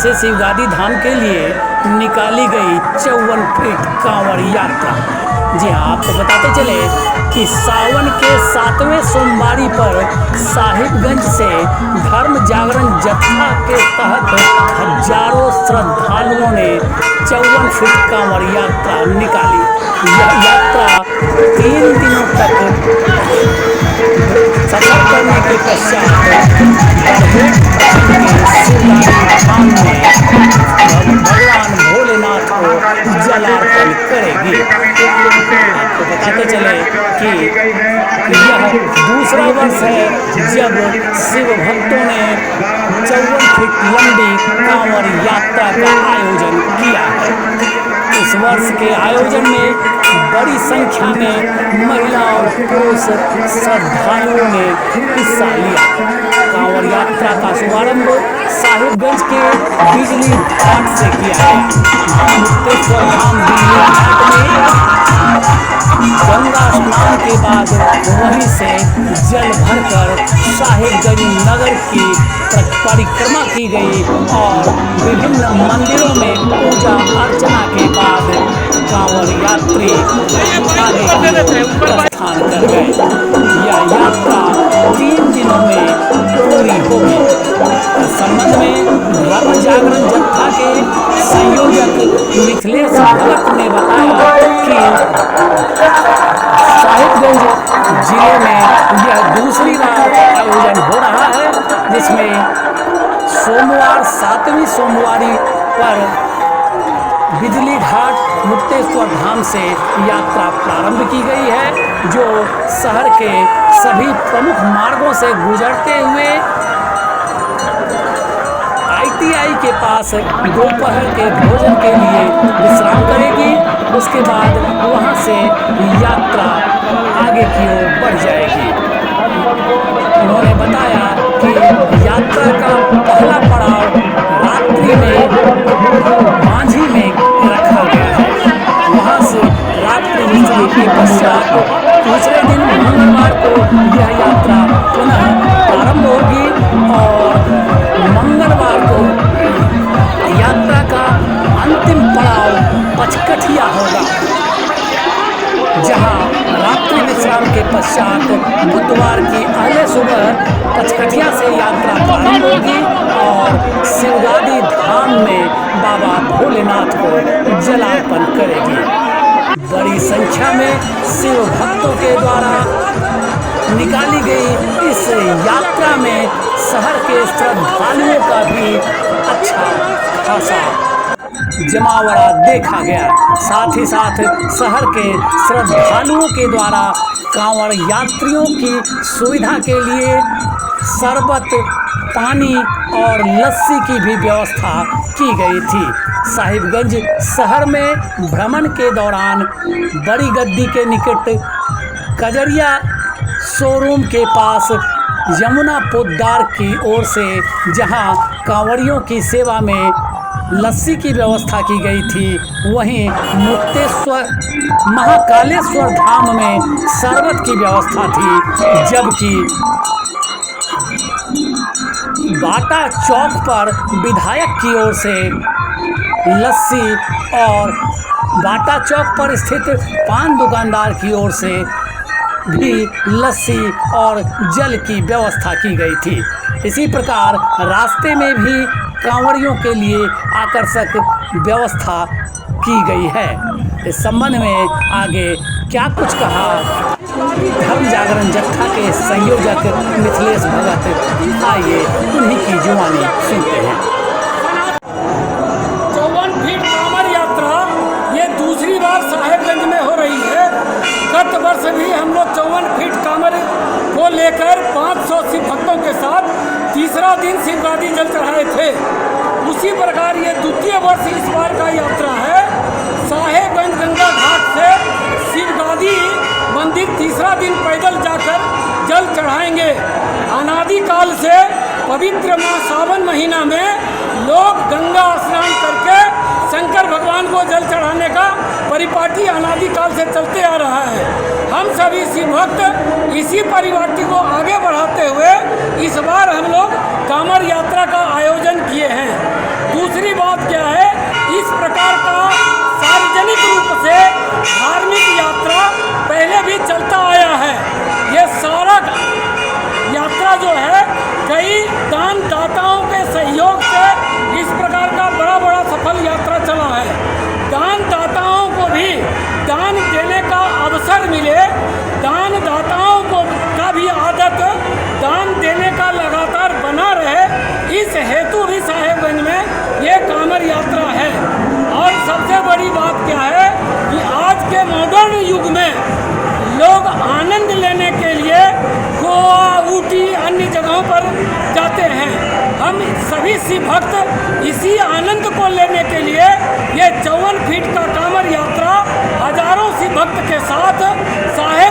से शिवगादी धाम के लिए निकाली गई 54 फीट कांवड़ यात्रा। जी हाँ, आपको बताते चले कि सावन के 7वें सोमवारी पर साहिबगंज से धर्म जागरण जत्था के तहत हजारों श्रद्धालुओं ने 54 फीट कांवड़ यात्रा निकाली। यह यात्रा 3 दिनों तक सफर करने के पश्चात धाम में भगवान भोलेनाथ को जलार्पण करेगी। आपको बताते चले कि यह दूसरा वर्ष है जब शिव भक्तों ने 54 फीट लंबी कांवड़ यात्रा का आयोजन किया है। इस वर्ष के आयोजन में बड़ी संख्या में महिला और पुरुष श्रद्धालुओं ने हिस्सा लिया। कांवड़ यात्रा का शुभारंभ साहिबगंज के बिजली घाट से किया गया। मुक्तेश्वर धाम बिजली घाट में गंगा स्नान के बाद वहीं से जल भरकर साहिबगंज नगर की परिक्रमा की गई और विभिन्न मंदिरों में पूजा अर्चना के बाद कांवड़ यात्री आगे प्रस्थान कर गए। यह यात्रा 3 दिनों में पूरी होगी। इस संबंध में धर्म जागरण जत्था के संयोजक मिथिलेश भगत ने बताया कि साहिबगंज जिले में यह दूसरी बार आयोजन हो रहा है, जिसमें सोमवार 7वीं सोमवारी पर बिजली घाट मुक्तेश्वर धाम से यात्रा प्रारंभ की गई है, जो शहर के सभी प्रमुख मार्गों से गुजरते हुए ITI के पास दोपहर के भोजन के लिए विश्राम करेगी। उसके बाद वहां से यात्रा आगे की ओर बढ़ जाएगी। उन्होंने बताया कि यात्रा का पहला पड़ाव रात्रि में मांझी में रखा गया है। वहां से रात्रि विश्राम के पश्चात दूसरे दिन मंगलवार को यह यात्रा पुनः प्रारंभ होगी और मंगलवार को यात्रा का अंतिम पड़ाव पचकठिया होगा, जहां रात्रि विश्राम के पश्चात बुधवार की अहले सुबह पचकठिया से यात्रा प्रारंभ होगी और शिवगादी धाम में बाबा भोलेनाथ को जलार्पण करेगी। बड़ी संख्या में शिव भक्तों के द्वारा निकाली गई इस यात्रा में शहर के श्रद्धालुओं का भी अच्छा खासा जमावड़ा देखा गया। साथ ही साथ शहर के श्रद्धालुओं के द्वारा कांवड़ यात्रियों की सुविधा के लिए शरबत, पानी और लस्सी की भी व्यवस्था की गई थी। साहिबगंज शहर में भ्रमण के दौरान बड़ी गद्दी के निकट कजरिया शोरूम के पास यमुना पोद्दार की ओर से जहां कांवड़ियों की सेवा में लस्सी की व्यवस्था की गई थी, वहीं मुक्तेश्वर महाकालेश्वर धाम में शरबत की व्यवस्था थी। जबकि बाटा चौक पर विधायक की ओर से लस्सी और बाटा चौक पर स्थित पान दुकानदार की ओर से भी लस्सी और जल की व्यवस्था की गई थी। इसी प्रकार रास्ते में भी कांवड़ियों के लिए आकर्षक व्यवस्था की गई है। इस संबंध में आगे क्या कुछ कहा धर्म जागरण जत्था के संयोजक मिथिलेश भगत, आइए उन्हीं की जुबानी सुनते हैं। 54 फीट कांवड़ यात्रा ये दूसरी बार साहिबगंज में हो रही है। गत वर्ष भी हम लोग 54 फीट कांवड़ को लेकर 500 शिव भक्तों के साथ तीसरा दिन शिवगादी जल चढ़ाए थे। उसी प्रकार ये द्वितीय वर्ष इस बार का यात्रा है। साहिबगंज गंगा घाट से शिवगादी मंदिर तीसरा दिन पैदल जाकर जल चढ़ाएंगे। अनादिकाल से पवित्र माह सावन महीना में लोग गंगा स्नान करके शंकर भगवान को जल चढ़ाने का परिपाटी अनादिकाल से चलते आ रहा है। हम सभी शिव भक्त इसी परिपाटी को आगे बढ़ाते हुए इस बार हम लोग कांवड़ यात्रा का आयोजन किए हैं। दूसरी बात क्या है, इस प्रकार का सार्वजनिक रूप से धार्मिक यात्रा पहले भी चलता आया है। ये सारा यात्रा जो है कई दानदाताओं के सहयोग से इस प्रकार का बड़ा सफल यात्रा चला है। दानदाताओं को भी दान देने का अवसर मिले, दानदाताओं को का भी आदत दान देने का लगातार बना रहे, इस हेतु भी साहेबगंज में ये कांवड़ यात्रा है। और सबसे बड़ी बात क्या है कि आज के मॉडर्न युग में लोग आनंद लेने के लिए गोवा, ऊटी, अन्य जगहों पर जाते हैं। हम सभी शिव भक्त इसी आनंद को लेने के लिए ये 54 फीट का कांवड़ यात्रा हजारों शिव भक्त के साथ साहेब